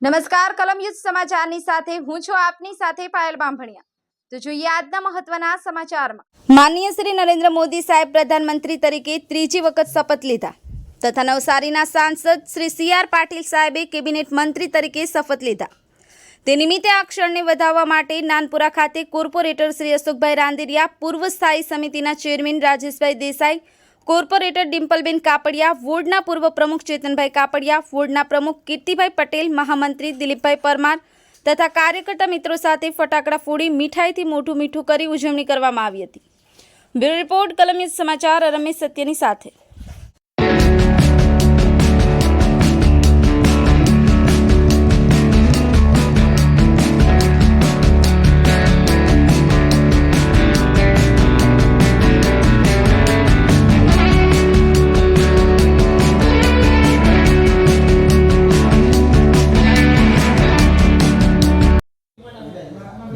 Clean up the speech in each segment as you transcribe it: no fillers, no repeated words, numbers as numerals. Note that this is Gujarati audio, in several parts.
નમસ્કાર કલમ યુદ્ધ સમાચારની સાથે હું છું આપની સાથે પાયલ બામભણિયા। તો જોઈએ આજના મહત્વના સમાચારમાં। માનનીય શ્રી નરેન્દ્ર મોદી સાહેબ પ્રધાનમંત્રી તરીકે ત્રીજી વખત શપથ લીધા તથા નવસારીના સાંસદ શ્રી સી.આર. પાટીલ સાહેબે કેબિનેટ મંત્રી તરીકે શપથ લીધા। તે નિમિત્તે આ ક્ષણને વધાવવા માટે નાનપુરા ખાતે કોર્પોરેટર શ્રી અશોકભાઈ રાંદેરિયા, પૂર્વ સ્થાયી સમિતિના ચેરમેન રાજેશભાઈ દેસાઈ, કોર્પોરેટર ડિમ્પલબેન કાપડિયા, વોર્ડના પૂર્વ પ્રમુખ ચેતનભાઈ કાપડિયા, વોર્ડના પ્રમુખ કીર્તિભાઈ પટેલ, મહામંત્રી દિલીપભાઈ પરમાર તથા કાર્યકર્તા મિત્રો સાથે ફટાકડા ફોડી મીઠાઈથી મોઢું મીઠું કરી ઉજવણી કરવામાં આવી હતી। બ્યુરો રિપોર્ટ કલમ યુદ્ધ સમાચાર રમેશ સત્યની સાથે।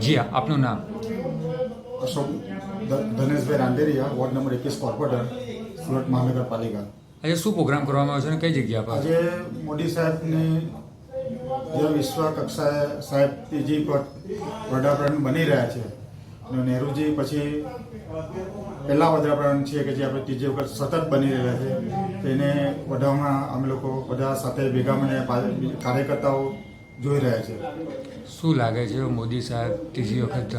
जी हाँ, आपનું નામ? Ashok Dhaneshbhai Randeria, ward number 21 corporator, Surat Mahanagarpalika. આજે શું પ્રોગ્રામ કરવામાં આવ્યો છે અને કઈ જગ્યા પર? આજે મોદી સાહેબની જે વિશ્વ કક્ષાએ સાહેબ ત્રીજી વડાપ્રધાન બની રહ્યા છે અને નહેરુજી પછી પહેલા વડાપ્રધાન છે કે જે આપણે ત્રીજી વખત સતત બની રહ્યા છે, તેને વધાવવામાં અમે લોકો બધા સાથે ભેગા મળીને કાર્યકર્તાઓ જોઈ રહ્યા છે। શું લાગે છે મોદી સાહેબ ત્રીજી વખત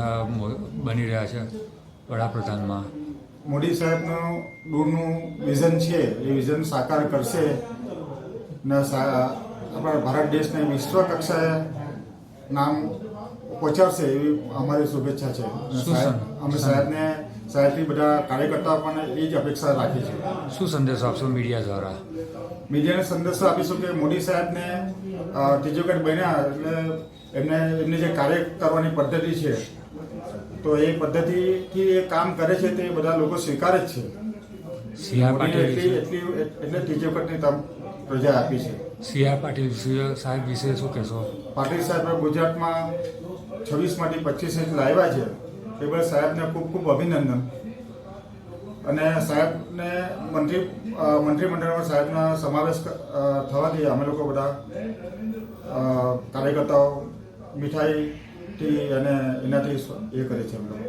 બની રહ્યા છે વડાપ્રધાનમાં? મોદી સાહેબનું દૂરનું વિઝન છે, એ વિઝન સાકાર કરશે ને આપણા ભારત દેશને વિશ્વ કક્ષાએ નામ પહોંચાડશે એવી અમારી શુભેચ્છા છે। અમે સાહેબથી બધા કાર્યકર્તાઓ પણ એ જ અપેક્ષા રાખી છે। શું સંદેશો આપશો મીડિયા દ્વારા? મીડિયાને સંદેશો આપીશું કે મોદી સાહેબને ત્રીજી વખત બન્યા એટલે એમની જે કાર્ય કરવાની પદ્ધતિ છે, તો એ પદ્ધતિથી એ કામ કરે છે તે બધા લોકો સ્વીકારે જ છે। સી.આર. પાટીલ એટલે ત્રીજી વખતની પ્રજા આપી છે। સી.આર. પાટીલ સાહેબ વિશે શું કહેશો? પાટીલ સાહેબ ગુજરાતમાં 26માંથી 25 ઇંચ લાવ્યા છે, એ બધા સાહેબને ખૂબ ખૂબ અભિનંદન। અને સાહેબને મંત્રીમંડળમાં સાહેબના સમાવેશ થવાથી અમે લોકો બધા કાર્યકર્તાઓ મીઠાઈથી અને એનાથી એ કરે છે અમે લોકો।